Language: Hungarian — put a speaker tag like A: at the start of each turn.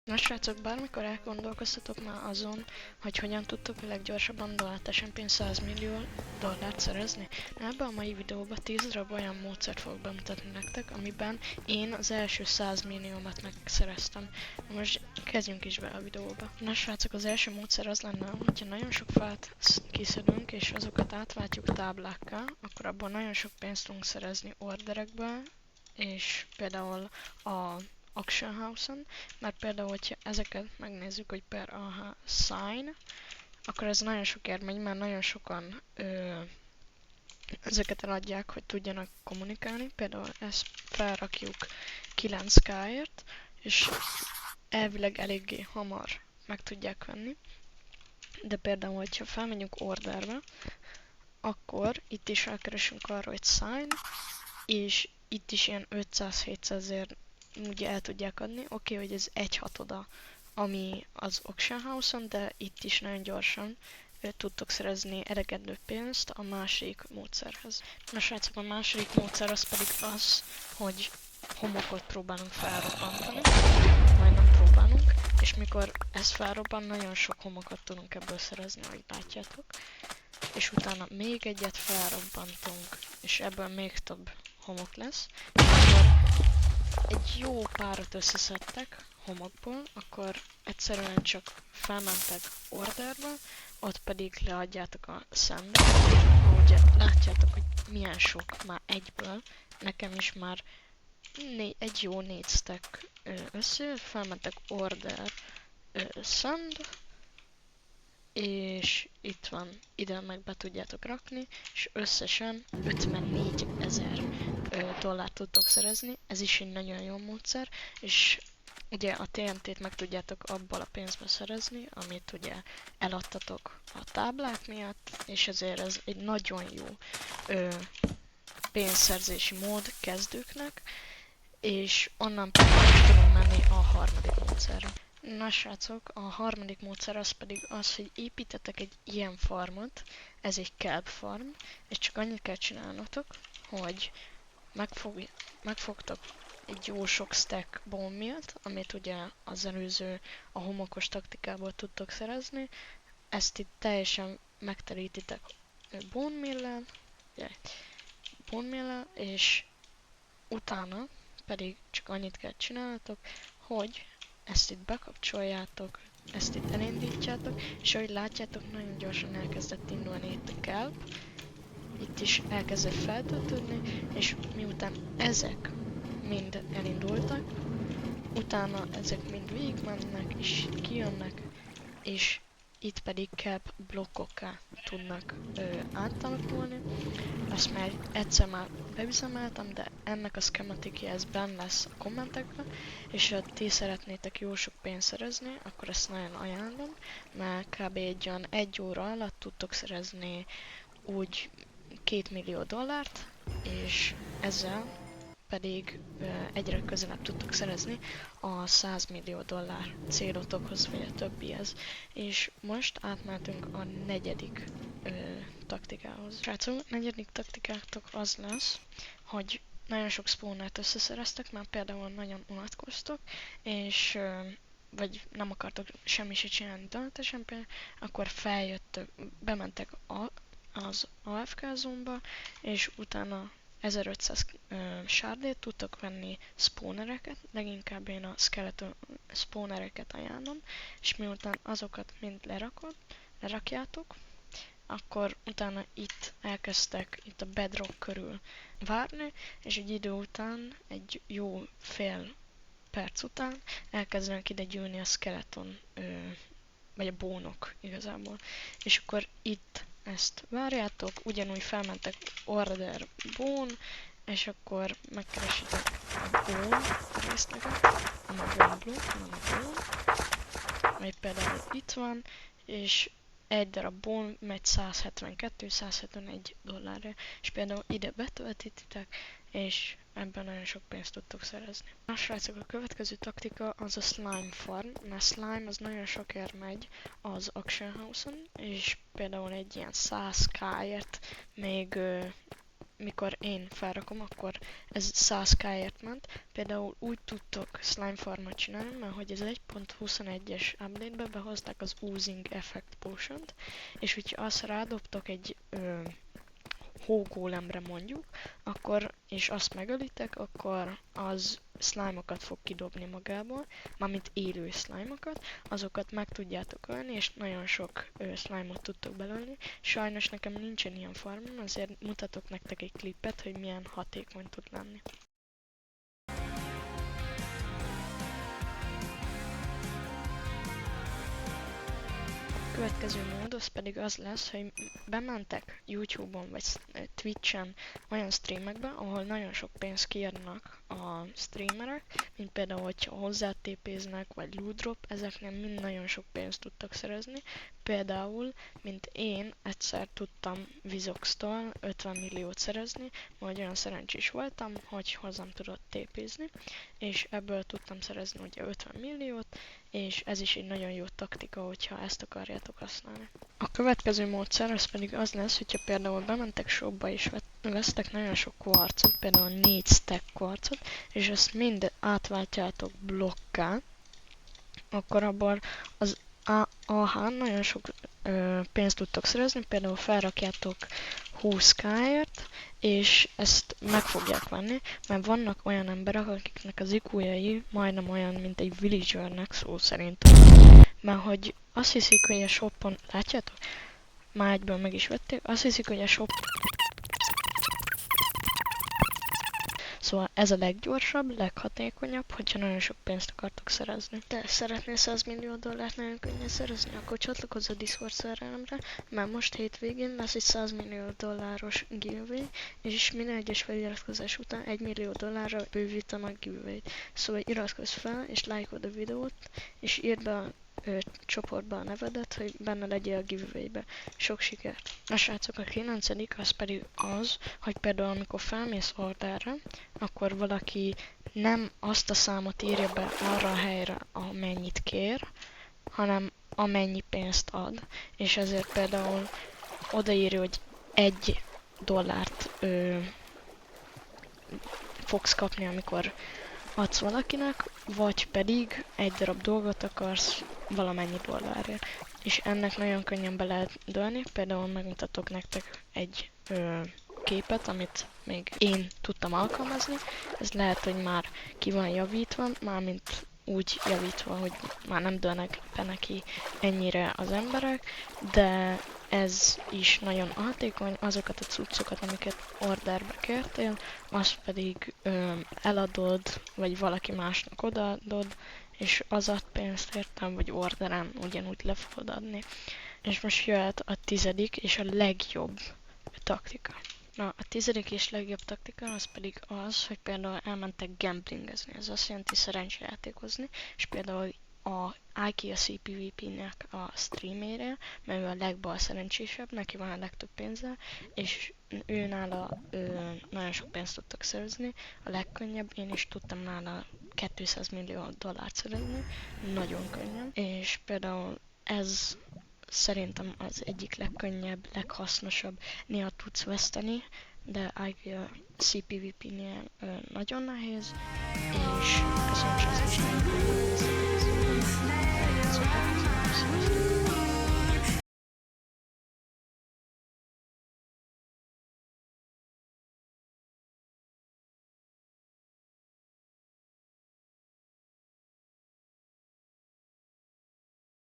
A: Na srácok, bármikor elgondolkoztatok már azon, hogy hogyan tudtok a leggyorsabban dollártesenként 100 millió dollárt szerezni? Ebben a mai videóban 10 darab olyan módszert fogok bemutatni nektek, amiben én az első 100 milliómat megszereztem. Most kezdjünk is be a videóba. Na srácok, az első módszer az lenne, hogyha nagyon sok fát kiszedünk és azokat átváltjuk táblákká, akkor abban nagyon sok pénzt tudunk szerezni orderekből, és például a Auction House-on, mert például, hogyha ezeket megnézzük, hogy per AH sign, akkor ez nagyon sokért megy, mert nagyon sokan ezeket eladják, hogy tudjanak kommunikálni. Például ezt felrakjuk 9k-ért, és elvileg eléggé hamar meg tudják venni. De például, hogyha felmegyünk orderbe, akkor itt is elkeresünk arra, hogy sign, és itt is ilyen 500-700 ugye el tudják adni. Oké, hogy ez 1/6, ami az Auction House-on, de itt is nagyon gyorsan tudtok szerezni elegendő pénzt a másik módszerhez. Na srácok, a második módszer az pedig az, hogy homokot próbálunk felrobbantani, majd nem próbálunk, és mikor ez felrobban, nagyon sok homokot tudunk ebből szerezni, ahogy látjátok. És utána még egyet felrobbantunk, és ebből még több homok lesz. Akkor egy jó párat összeszedtek homokból, akkor egyszerűen csak felmentek orderbe, ott pedig leadjátok a szendet. Ahogy látjátok, hogy milyen sok már egyből, nekem is már egy jó 4 stack összejött, felmentek order send, és itt van, ide meg be tudjátok rakni, és összesen 54 000 dollárt tudtok szerezni, ez is egy nagyon jó módszer, és ugye a TNT-t meg tudjátok abból a pénzbe szerezni, amit ugye eladtatok a táblák miatt, és ezért ez egy nagyon jó pénzszerzési mód kezdőknek, és onnan pedig tudunk menni a harmadik módszerre. Na srácok, a harmadik módszer az pedig az, hogy építetek egy ilyen farmot, ez egy kelp farm, és csak annyit kell csinálnotok, hogy megfogtok egy jó sok stack bone mealt, amit ugye az előző, a homokos taktikából tudtok szerezni, ezt itt teljesen megterítitek bone meal-lel, és utána pedig csak annyit kell csinálnotok, hogy ezt itt bekapcsoljátok, ezt itt elindítjátok, és ahogy látjátok, nagyon gyorsan elkezdett indulni itt a kelp. Itt is elkezdett feltöltődni, és miután ezek mind elindultak, utána ezek mind végigmennek, és kijönnek, és itt pedig kelp blokkokká tudnak átalakulni. Azt már egyszer már beüzemeltem, de ennek a schematikja ez benne lesz a kommentekben, és ha ti szeretnétek jó sok pénzt szerezni, akkor ezt nagyon ajánlom, mert kb. Egy olyan 1 óra alatt tudtok szerezni úgy 2 millió dollárt, és ezzel pedig egyre közelebb tudtok szerezni a 100 millió dollár célotokhoz, vagy a többihez. És most átmentünk a negyedik taktikához. Srácok, negyedik taktikátok az lesz, hogy nagyon sok spawnert összeszereztek, mert például nagyon unatkoztok, és vagy nem akartok semmi se csinálni döntesen, akkor feljöttök, bementek az AFK zónba, és utána 1500 sárdét tudtok venni spawnereket, leginkább én a skeleton spawnereket ajánlom, és miután azokat mind lerakjátok, akkor utána itt elkezdtek itt a bedrock körül várni, és egy idő után, egy jó fél perc után elkezdenek ide gyűlni a skeleton, vagy a bónok igazából. És akkor itt ezt várjátok, ugyanúgy felmentek order bone, és akkor megkeresitek a bone részleget, nem a bone blue, hanem a bone, vagy például itt van, és egy darab bone megy 172-171 dollárra, és például ide betöltítitek, és ebben nagyon sok pénzt tudtok szerezni. Na srácok, a következő taktika az a slime farm, mert slime az nagyon sokért megy az Auction House-on, és például egy ilyen 100k-ért még mikor én felrakom, akkor ez 100k-ért ment. Például úgy tudtok slime farmot csinálni, mert hogy ez 1.21-es update-be behozták az Oozing Effect Potion-t, és hogyha azt rádobtok egy hógólemre mondjuk, akkor, és azt megölitek, akkor az slime-okat fog kidobni magából, mármint élő slime-okat, azokat meg tudjátok ölni, és nagyon sok slime-ot tudtok belőni. Sajnos nekem nincsen ilyen farmom, azért mutatok nektek egy klippet, hogy milyen hatékony tud lenni. Következő mód az pedig az lesz, hogy bementek YouTube-on vagy Twitch-en olyan streamekbe, ahol nagyon sok pénzt kiadnak a streamerek, mint például, hogyha hozzátépéznek, vagy loot drop, ezeknél mind nagyon sok pénzt tudtak szerezni. Például, mint én egyszer tudtam Vizox-tól 50 milliót szerezni, majd olyan szerencsés voltam, hogy hozzám tudott tépézni, és ebből tudtam szerezni ugye 50 milliót, és ez is egy nagyon jó taktika, hogyha ezt akarjátok használni. A következő módszer az pedig az lesz, hogyha például bementek shopba és vesztek nagyon sok kvarcot, például 4 stack kvarcot, és ezt mind átváltjátok blokká, akkor abból az AH nagyon sok pénzt tudtok szerezni, például felrakjátok 20k-ért, és ezt meg fogják venni, mert vannak olyan emberek, akiknek az IQ-jai majdnem olyan, mint egy villagernek, szó szerint. Mert hogy azt hiszik, hogy a shopon, látjátok? Már egyből meg is vették, azt hiszik, hogy a shop... Szóval ez a leggyorsabb, leghatékonyabb, hogyha nagyon sok pénzt akartok szerezni. Te szeretnél 100 millió dollárt nagyon könnyen szerezni, akkor csatlakozz a Discord szervelemre, mert most hétvégén lesz egy 100 millió dolláros giveaway, és minden egyes feliratkozás után 1 millió dollárra bővítem a giveaway-t. Szóval iratkozz fel, és lájkod a videót, és írd be a csoportba a nevedet, hogy benne legyél a giveaway-be. Sok sikert! A srácok, a 9. az pedig az, hogy például amikor felmész orderre, akkor valaki nem azt a számot írja be arra a helyre, amennyit kér, hanem amennyi pénzt ad. És ezért például odaírja, hogy 1 dollárt fogsz kapni, amikor adsz valakinek, vagy pedig egy darab dolgot akarsz valamennyi dollárért. És ennek nagyon könnyen be lehet dőlni, például megmutatok nektek egy képet, amit még én tudtam alkalmazni. Ez lehet, hogy már ki van javítva, mármint úgy javítva, hogy már nem dőlnek be neki ennyire az emberek, de ez is nagyon hatékony, azokat a cuccokat, amiket orderbe kértél, azt pedig eladod, vagy valaki másnak odaadod, és az ad pénzt értem, vagy orderen ugyanúgy le fogod adni. És most jöhet a 10. és a legjobb taktika. Na, a 10. és legjobb taktika az pedig az, hogy például elmentek gamblingezni, ez azt jelenti szerencsejátékozni, és például a IKEA CPVP-nek a streamére, mert ő a legbal szerencsésebb, neki van a legtöbb pénze, és ő nála nagyon sok pénzt tudtak szerezni, a legkönnyebb, én is tudtam nála 200 millió dollárt szerezni, nagyon könnyen, és például ez szerintem az egyik legkönnyebb, leghasznosabb, néha tudsz veszteni, de IKEA CPVP-nél nagyon nehéz, és köszönöm, hogy ezt is nagyon